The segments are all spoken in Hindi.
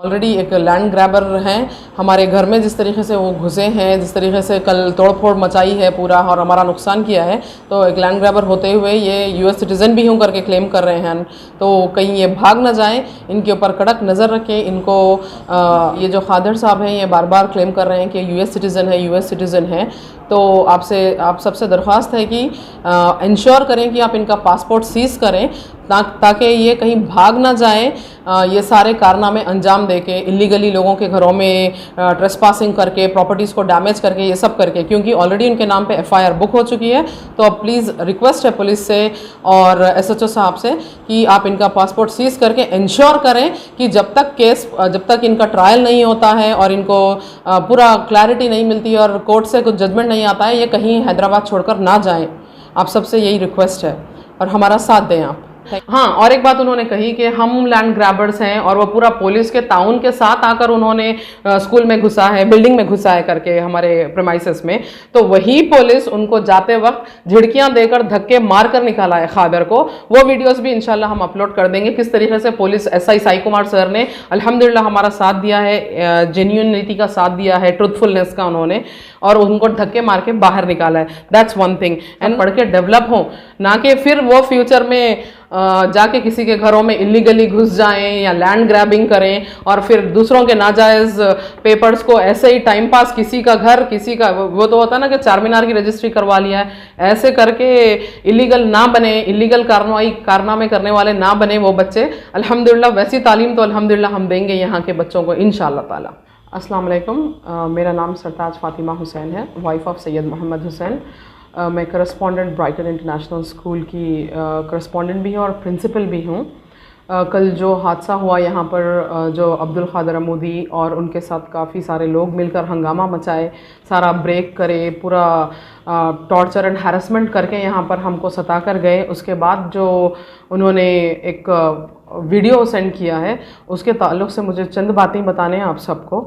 ऑलरेडी एक लैंड ग्रैबर हैं हमारे घर में, जिस तरीके से वो घुसे हैं, जिस तरीके से कल तोड़फोड़ मचाई है पूरा और हमारा नुकसान किया है, तो एक लैंड ग्रैबर होते हुए ये यूएस सिटीज़न भी हूँ करके क्लेम कर रहे हैं। तो कहीं ये भाग ना जाएं, इनके ऊपर कड़क नज़र रखें। इनको ये जो खादर साहब हैं ये बार बार क्लेम कर रहे हैं कि यूएस सिटीज़न है। तो आप सबसे दरख्वास्त है कि इंश्योर करें कि आप इनका पासपोर्ट सीज़ करें ताकि ये कहीं भाग ना जाएं, ये सारे कारनामे अंजाम देके इलीगली लोगों के घरों में ट्रेसपासिंग करके, प्रॉपर्टीज़ को डैमेज करके, ये सब करके, क्योंकि ऑलरेडी उनके नाम पे एफआईआर बुक हो चुकी है। तो अब प्लीज़ रिक्वेस्ट है पुलिस से और एसएचओ साहब से कि आप इनका पासपोर्ट सीज़ करके इंश्योर करें कि जब तक इनका ट्रायल नहीं होता है और इनको पूरा क्लैरिटी नहीं मिलती और कोर्ट से कुछ जजमेंट नहीं आता है, ये कहीं हैदराबाद छोड़कर ना जाएं। आप सबसे यही रिक्वेस्ट है और हमारा साथ दें आप। हाँ, और एक बात उन्होंने कही कि हम लैंड ग्रैबर्स हैं और वो पूरा पुलिस के ताउन के साथ आकर उन्होंने स्कूल में घुसा है, बिल्डिंग में घुसा है करके हमारे प्रेमाइसेस में। तो वही पुलिस उनको जाते वक्त झिड़कियां देकर धक्के मार कर निकाला है खादर को। वो वीडियोस भी इंशाल्लाह हम अपलोड कर देंगे, किस तरीके से police SI Sai Kumar sir ने अल्हम्दुलिल्लाह हमारा साथ दिया है, जेन्युइनिटी का साथ दिया है, ट्रुथफुलनेस का उन्होंने, और उनको धक्के मार के बाहर निकाला है। That's one thing. एंड पढ़ के डेवलप हो, ना कि फिर वो फ्यूचर में जाके किसी के घरों में इलीगली घुस जाएं या लैंड ग्रैबिंग करें और फिर दूसरों के नाजायज़ पेपर्स को ऐसे ही टाइम पास, किसी का घर, किसी का वो तो होता है ना कि चार मीनार की रजिस्ट्री करवा लिया है, ऐसे करके इलीगल ना बने, इलीगल कारनामे करने वाले ना बने वो बच्चे। अल्हम्दुलिल्लाह वैसी तालीम तो अल्हम्दुलिल्लाह हम देंगे यहाँ के बच्चों को इंशाअल्लाह ताला। अस्सलाम वालेकुम, मेरा नाम सरताज फ़ातिमा हुसैन है, वाइफ ऑफ सैयद मोहम्मद हुसैन। मैं करस्पॉन्डेंट ब्राइटन इंटरनेशनल स्कूल की करस्पॉन्डेंट भी हूँ और प्रिंसिपल भी हूँ। कल जो हादसा हुआ यहाँ पर, जो अब्दुल क़ादिर अमूदी और उनके साथ काफ़ी सारे लोग मिलकर हंगामा मचाए, सारा ब्रेक करे, पूरा टॉर्चर एंड हैरेसमेंट करके यहाँ पर हमको सता कर गए। उसके बाद जो उन्होंने एक वीडियो सेंड किया है, उसके ताल्लुक़ से मुझे चंद बातें बताने हैं आप सबको।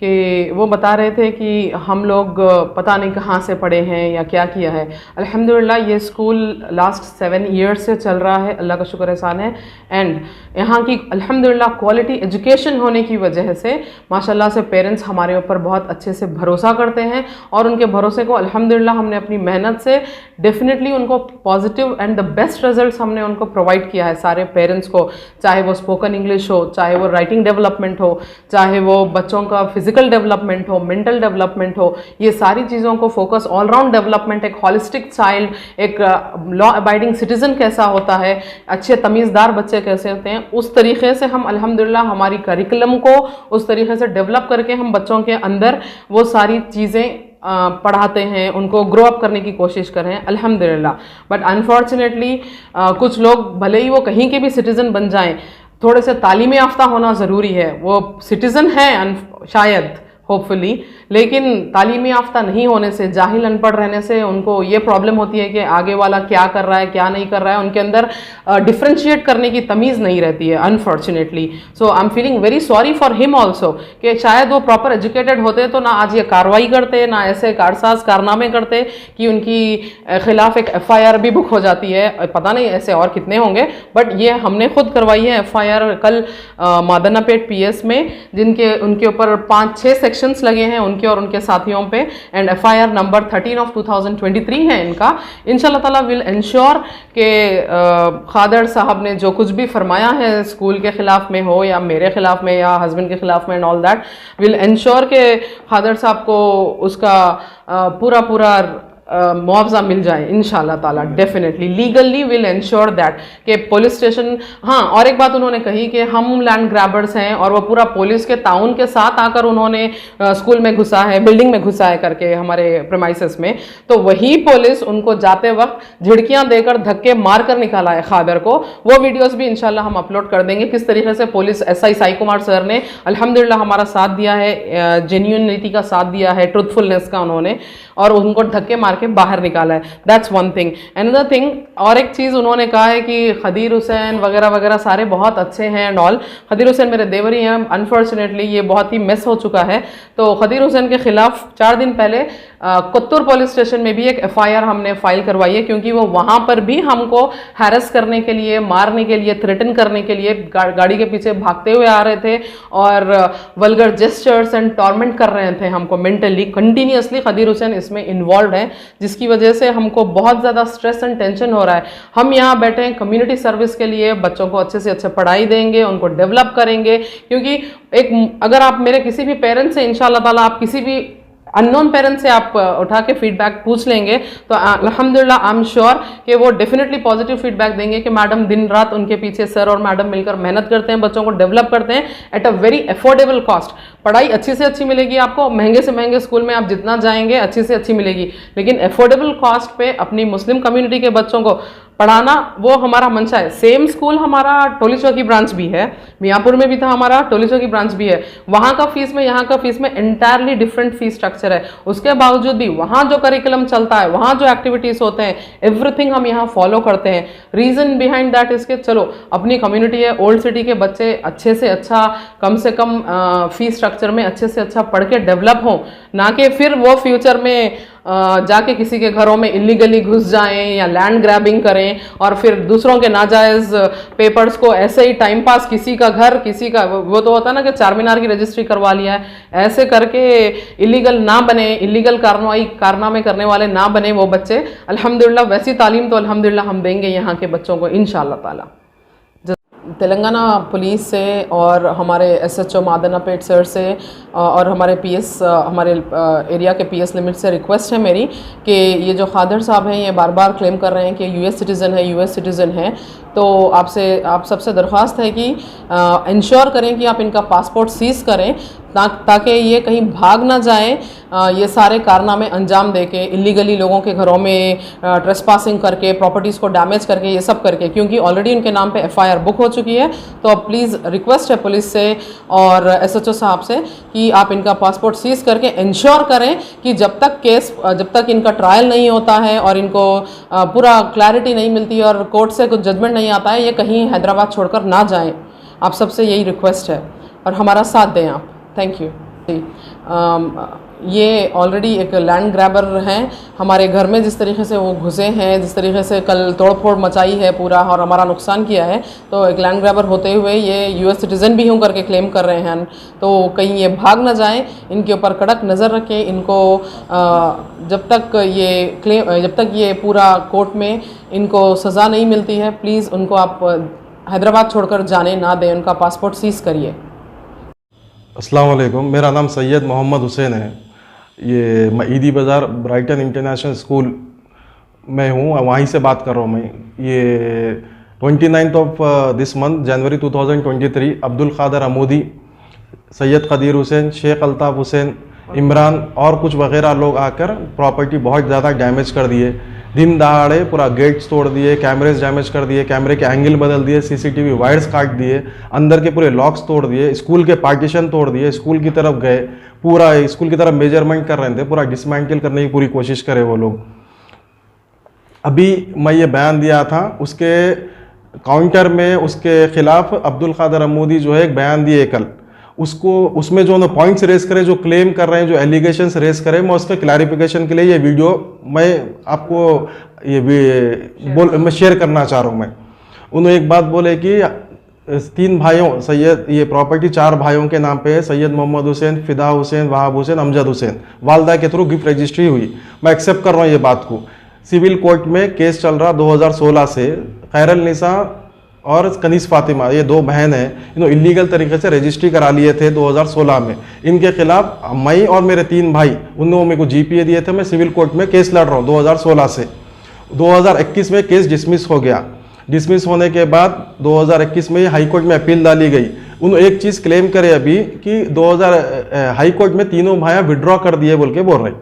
कि वो बता रहे थे कि हम लोग पता नहीं कहाँ से पढ़े हैं या क्या किया है। अल्हम्दुलिल्लाह ये स्कूल लास्ट 7 ईयर्स से चल रहा है, अल्लाह का शुक्र एहसान है। एंड यहाँ की अल्हम्दुलिल्लाह क्वालिटी एजुकेशन होने की वजह से माशाल्लाह से पेरेंट्स हमारे ऊपर बहुत अच्छे से भरोसा करते हैं और उनके भरोसे को अल्हम्दुलिल्लाह हमने अपनी मेहनत से डेफिनेटली उनको positive and the best results हमने उनको प्रोवाइड किया है सारे पेरेंट्स को, चाहे वो स्पोकन इंग्लिश हो, चाहे वो राइटिंग डेवलपमेंट हो, चाहे वो बच्चों का फिजिकल डेवलपमेंट हो, मेंटल डेवलपमेंट हो, ये सारी चीज़ों को फोकस, ऑलराउंड डेवलपमेंट, एक हॉलिस्टिक चाइल्ड, एक लॉ अबाइडिंग सिटीजन कैसा होता है, अच्छे तमीज़दार बच्चे कैसे होते हैं, उस तरीके से हम अल्हम्दुलिल्लाह हमारी करिकुलम को उस तरीके से डेवलप करके हम बच्चों के अंदर वो सारी चीज़ें पढ़ाते हैं, उनको ग्रो अप करने की कोशिश कर रहे हैं अल्हम्दुलिल्लाह। बट अनफॉर्चुनेटली कुछ लोग भले ही वो कहीं के भी सिटीज़न बन जाएं, थोड़े से तालीम याफ्ता होना ज़रूरी है। वो सिटीज़न हैं शायद, होपफुली, लेकिन तालीम याफ्ता नहीं होने से, जाहिल अनपढ़ रहने से उनको ये प्रॉब्लम होती है कि आगे वाला क्या कर रहा है, क्या नहीं कर रहा है, उनके अंदर डिफ्रेंशिएट करने की तमीज़ नहीं रहती है unfortunately. So I am feeling very sorry for him also कि शायद वो प्रॉपर एजुकेटेड होते तो ना आज ये कार्रवाई करते, ना ऐसे कारसाज कारनामे करते कि उनकी खिलाफ एक FIR भी बुक हो जाती है। पता नहीं ऐसे और कितने होंगे, बट ये हमने खुद करवाई है FIR कल मादनापेट PS में, उनके ऊपर 5-6 सेक्शंस लगे हैं उनके और उनके साथियों पे। एंड FIR नंबर 13 ऑफ 2023 है इनका। इंशाल्लाह ताला विल इंश्योर के खादर साहब ने जो कुछ भी फरमाया है स्कूल के खिलाफ में हो या मेरे खिलाफ में या हस्बैंड के खिलाफ में and all that, will ensure के खादर साहब को उसका पूरा मुआवजा मिल जाए इंशाल्लाह ताला। Definitely legally will ensure that कि पुलिस स्टेशन। हाँ, और एक बात उन्होंने कही कि हम लैंड ग्रैबर्स हैं और वो पूरा पुलिस के ताउन के साथ आकर उन्होंने स्कूल में घुसा है, बिल्डिंग में घुसा है करके हमारे प्रेमाइसेस में। तो वही पुलिस उनको जाते वक्त झिड़कियां देकर धक्के मार कर निकाला है खादर को। वो वीडियोस भी इंशाल्लाह हम अपलोड कर देंगे, किस तरीके से police SI Sai Kumar sir ने अल्हम्दुलिल्लाह हमारा साथ दिया है, जेन्युइनिटी का साथ दिया है, ट्रुथफुलनेस का उन्होंने, और उनको धक्के मार मार के बाहर निकाला है। That's one thing. Another thing, और एक चीज़ उन्होंने कहा है कि खदीर हुसैन वगैरह वगैरह सारे बहुत अच्छे हैं एंड ऑल। खदीर हुसैन मेरे देवरी हैं, अनफॉर्चुनेटली ये बहुत ही मिस हो चुका है। तो खदीर हुसैन के खिलाफ 4 दिन पहले कुत्तूर पुलिस स्टेशन में भी एक FIR हमने फाइल करवाई है, क्योंकि वो वहाँ पर भी हमको हैरेस करने के लिए, मारने के लिए, थ्रेटन करने के लिए गाड़ी के पीछे भागते हुए आ रहे थे और वल्गर जेस्चर्स एंड टॉर्मेंट कर रहे थे हमको मेंटली कंटिन्यूअसली। खदीर हुसैन इसमें इन्वॉल्व है, जिसकी वजह से हमको बहुत ज़्यादा स्ट्रेस एंड टेंशन हो रहा है। हम यहाँ बैठे हैं कम्युनिटी सर्विस के लिए, बच्चों को अच्छे से अच्छे पढ़ाई देंगे, उनको डेवलप करेंगे, क्योंकि अगर आप मेरे किसी भी पेरेंट्स से इंशाल्लाह ताला, आप किसी भी अननोन पेरेंट्स से आप उठा के फीडबैक पूछ लेंगे तो अल्हम्दुलिल्लाह आई एम श्योर कि वो डेफिनेटली पॉजिटिव फीडबैक देंगे कि मैडम दिन रात उनके पीछे सर और मैडम मिलकर मेहनत करते हैं, बच्चों को डेवलप करते हैं at a very affordable cost. पढ़ाई अच्छी से अच्छी मिलेगी आपको, महंगे से महंगे स्कूल में आप जितना जाएंगे अच्छी से अच्छी मिलेगी, लेकिन अफोर्डेबल कॉस्ट पे अपनी मुस्लिम कम्युनिटी के बच्चों को पढ़ाना वो हमारा मंशा है। सेम स्कूल हमारा टोली चौकी ब्रांच भी है, मियाँपुर में भी था हमारा, टोली चौकी ब्रांच भी है। वहाँ का फीस में यहाँ का फीस में इंटायरली डिफरेंट फीस स्ट्रक्चर है। उसके बावजूद भी वहाँ जो करिकुलम चलता है, वहाँ जो एक्टिविटीज़ होते हैं, एवरीथिंग हम यहाँ फॉलो करते हैं। रीज़न बिहाइंड दैट इसके, चलो अपनी कम्युनिटी है, ओल्ड सिटी के बच्चे अच्छे से अच्छा, कम से कम फीस स्ट्रक्चर में अच्छे से अच्छा पढ़ के डेवलप हों, ना कि फिर वो फ्यूचर में जाके किसी के घरों में इलीगली घुस जाएं या लैंड ग्रैबिंग करें और फिर दूसरों के नाजायज़ पेपर्स को ऐसे ही टाइम पास, किसी का घर, किसी का वो तो होता है ना कि चारमीनार की रजिस्ट्री करवा लिया है, ऐसे करके इलीगल ना बने, इलीगल कारनामे करने वाले ना बने वो बच्चे। अल्हम्दुलिल्लाह वैसी तालीम तो अल्हम्दुलिल्लाह हम देंगे यहाँ के बच्चों को इंशाअल्लाह ताला। तेलंगाना पुलिस से और हमारे SHO मादनापेट सर से और हमारे PS, हमारे एरिया के PS लिमिट से रिक्वेस्ट है मेरी कि ये जो खादर साहब हैं ये बार बार क्लेम कर रहे हैं कि US सिटीज़न है, US सिटीज़न है। तो आप सबसे दरख्वास्त है कि इंश्योर करें कि आप इनका पासपोर्ट सीज़ करें ताकि ये कहीं भाग ना जाएं, ये सारे कारनामे अंजाम दे के, इलीगली लोगों के घरों में ट्रेसपासिंग करके, प्रॉपर्टीज़ को डैमेज करके, ये सब करके, क्योंकि ऑलरेडी उनके नाम पे FIR बुक हो चुकी है। तो प्लीज़ रिक्वेस्ट है पुलिस से और SHO साहब से कि आप इनका पासपोर्ट सीज़ करके इंश्योर करें कि जब तक इनका ट्रायल नहीं होता है और इनको पूरा क्लैरिटी नहीं मिलती और कोर्ट से कुछ जजमेंट नहीं आता है, ये कहीं हैदराबाद छोड़कर ना जाएं। आप सबसे यही रिक्वेस्ट है और हमारा साथ दें आप। Thank you. ये ऑलरेडी एक लैंड ग्रैबर हैं, हमारे घर में जिस तरीके से वो घुसे हैं, जिस तरीके से कल तोड़फोड़ मचाई है पूरा और हमारा नुकसान किया है, तो एक लैंड ग्रैबर होते हुए ये US सिटीज़न भी हूँ करके क्लेम कर रहे हैं। तो कहीं ये भाग ना जाएं, इनके ऊपर कड़क नज़र रखें। इनको जब तक ये पूरा कोर्ट में इनको सज़ा नहीं मिलती है, प्लीज़ उनको आप हैदराबाद छोड़कर जाने ना दें, उनका पासपोर्ट सीज़ करिए। अस्सलाम वालेकुम, मेरा नाम सैयद मोहम्मद हुसैन है। ये मैं ईदी बाज़ार ब्राइटन इंटरनेशनल स्कूल में हूँ, वहीं से बात कर रहा हूँ मैं। ये 29 ऑफ दिस मंथ जनवरी 2023 अब्दुल कादर अमूदी, सैयद खदीर हुसैन, शेख अल्ताफ़ हुसैन, इमरान और कुछ वगैरह लोग आकर प्रॉपर्टी बहुत ज़्यादा डैमेज कर दिए। दिन दहाड़े पूरा गेट्स तोड़ दिए, कैमरेज डैमेज कर दिए, कैमरे के एंगल बदल दिए, CCTV वायर्स काट दिए, अंदर के पूरे लॉक्स तोड़ दिए, स्कूल के पार्टीशन तोड़ दिए, स्कूल की तरफ गए, पूरा स्कूल की तरफ मेजरमेंट कर रहे थे, पूरा डिसमेंटल करने की पूरी कोशिश करे वो लोग। अभी मैं ये बयान दिया था, उसके काउंटर में उसके खिलाफ अब्दुल कादर अमूदी जो है एक बयान दिए कल, उसमें जो पॉइंट्स रेस करे, जो क्लेम कर रहे हैं, जो एलिगेशंस रेस करे, मैं उसके क्लैरिफिकेशन के लिए ये वीडियो मैं आपको मैं शेयर करना चाह रहा हूँ। मैं उन्होंने एक बात बोले कि 3 भाइयों सैयद, ये प्रॉपर्टी 4 भाइयों के नाम पे है, सैयद मोहम्मद हुसैन, फिदा हुसैन, वहाब हुसैन, अमजद हुसैन, वालदा के थ्रू गिफ्ट रजिस्ट्री हुई। मैं एक्सेप्ट कर रहा हूँ ये बात को। सिविल कोर्ट में केस चल रहा 2016 से। खैरल निसा और कनीस फातिमा, ये 2 बहन हैं, इन्होंने इलीगल तरीके से रजिस्ट्री करा लिए थे 2016 में। इनके खिलाफ मैं और मेरे 3 भाई, उन्होंने मेरे को GPA दिए थे, मैं सिविल कोर्ट में केस लड़ रहा हूँ 2016 से। 2021 में केस डिसमिस हो गया। डिसमिस होने के बाद 2021 में हाई कोर्ट में अपील डाली गई। उन्होंने एक चीज़ क्लेम करे अभी कि 2000 हाई कोर्ट में तीनों भाइयाँ विड्रॉ कर दिए बोल के बोल रहे।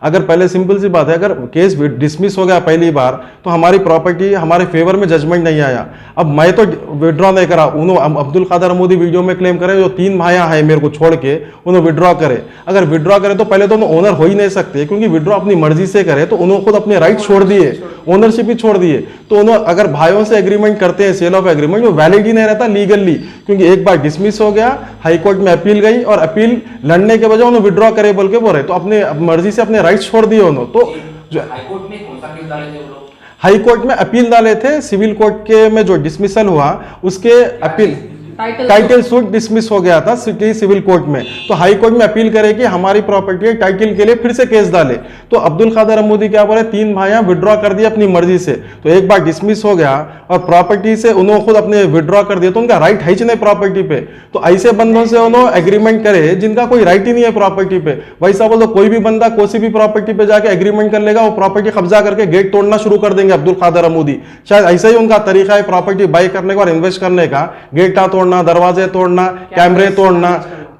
अगर पहले सिंपल सी बात है, अगर केस डिसमिस हो गया पहली बार तो हमारी प्रॉपर्टी हमारे फेवर में जजमेंट नहीं आया, अब मैं तो विड्रॉ नहीं करा, उन्होंने अब्दुल कादर अमूदी वीडियो में क्लेम करे जो 3 भाइयां हैं मेरे को छोड़ के उन्होंने विड्रॉ करे, अगर विड्रॉ करे तो पहले तो उन्होंने ओनर हो ही नहीं सकते, क्योंकि विड्रॉ अपनी मर्जी से करे तो उन्होंने खुद अपने राइट छोड़ दिए, ओनरशिप ही छोड़ दिए। तो उन्होंने अगर भाइयों से एग्रीमेंट करते हैं सेल ऑफ एग्रीमेंट, वो वैलिड ही नहीं रहता लीगली, क्योंकि एक बार डिसमिस हो गया, हाई कोर्ट में अपील गई और अपील लड़ने के बजाय उन्होंने विड्रॉ करे बोल के बोले, तो अपने मर्जी से अपने राइट्स छोड़ दिए उन्होंने। तो हाईकोर्ट में कौन सा केस डाले थे वो लोग? हाई कोर्ट में अपील डाले थे, सिविल कोर्ट के में जो डिसमिसल हुआ उसके अपील टाइटल सूट डिसमिस हो गया था सिटी सिविल कोर्ट में, तो हाई कोर्ट में अपील करे कि हमारी प्रॉपर्टी टाइटल के लिए फिर से केस डाले। तो अब्दुल कादर अमूदी क्या बोले, 3 भाइयां विड्रॉ कर दिए अपनी मर्जी से, तो एक बार डिसमिस हो गया और प्रॉपर्टी से उन्होंने खुद अपने विड्रॉ कर दिया, तो उनका राइट है ही नहीं प्रॉपर्टी पे। तो ऐसे बंदों से उन्होंने एग्रीमेंट करे जिनका कोई राइट ही नहीं है प्रॉपर्टी पे। वैसा बोलो कोई भी बंदा कोई भी प्रॉपर्टी पे जाके एग्रीमेंट कर लेगा, वो प्रॉपर्टी कब्जा करके गेट तोड़ना शुरू कर देंगे अब्दुल कादर अमूदी। शायद ऐसा ही उनका तरीका है प्रॉपर्टी बाई करने का और इन्वेस्ट करने का, गेटा तोड़ना, दरवाजे तोड़ना, कैमरे तोड़ना,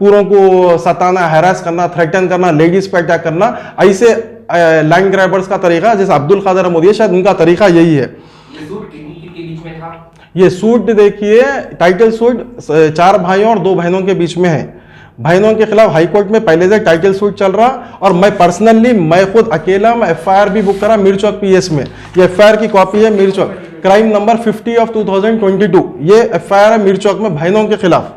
पूरों को सताना, हैरास करना, थ्रेटन करना, लेडीज पे अटैक करना, ऐसे लैंड ग्रैबर्स का तरीका जैसे अब्दुल कादर अमूदी है, शायद उनका तरीका यही है। ये सूट किनके बीच में था? ये सूट देखिए, टाइटल सूट 4 भाइयों और 2 बहनों के बीच में है। बहनों के खिलाफ हाई कोर्ट में पहले से टाइटल सूट चल रहा, और मैं पर्सनली मैं खुद अकेला मैं एफआईआर भी बुक करा मीरचौक पीएस में। ये एफआईआर की कॉपी है मीरचौक, क्राइम नंबर 50 ऑफ 2022, ये एफआईआर है मीरचौक में बहनों के खिलाफ।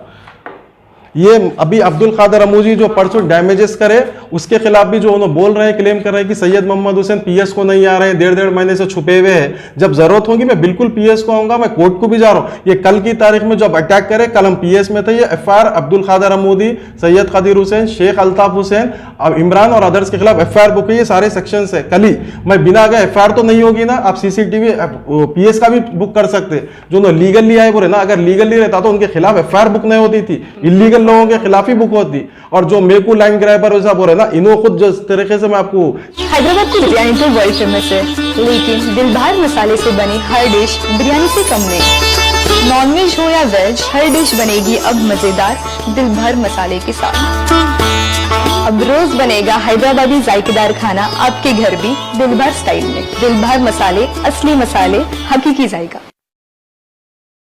ये अभी अब्दुल कादर अमूदी जो परसों डैमेजेस करे उसके खिलाफ भी जो उन्होंने बोल रहे हैं, क्लेम कर रहे हैं कि सैयद मोहम्मद हुसैन पीएस को नहीं आ रहे हैं, 1.5 महीने से छुपे हुए हैं, जब जरूरत होगी मैं बिल्कुल पीएस को आऊंगा, मैं कोर्ट को भी जा रहा हूं। ये कल की तारीख में जब अटैक करे, कल हम पीएस में थे, ये एफआईआर अब्दुल कादर अमूदी, सैयद खदीर हुसैन, शेख अल्ताफ हुसैन, इमरान और अदर्स के खिलाफ एफआईआर बुक है। ये सारे सेक्शन है। कल ही मैं बिना गए एफआईआर तो नहीं होगी ना, आप सीसीटीवी पीएस का भी बुक कर सकते, जो लीगली आए बोले ना, अगर लीगली रहता तो उनके खिलाफ एफआईआर बुक नहीं होती थी, इलीगल लोगों के खिलाफ ही बुक होती। और जो मेकू लाइन ग्रैबर वैसा बोल रहे ना, इन्हों खुद जिस तरीके से मैं आपको, हैदराबाद की बिरयानी तो वर्ल्ड फेमस है, लेकिन दिलभर मसाले से बनी हर डिश बिरयानी से कम नहीं। नॉनवेज हो या वेज, हर डिश बनेगी अब मजेदार दिलभर मसाले के साथ। अब रोज बनेगा हैदराबादी जायकेदार खाना आपके घर भी दिलभर स्टाइल में। दिलभर मसाले, असली मसाले, हकीकी जायका।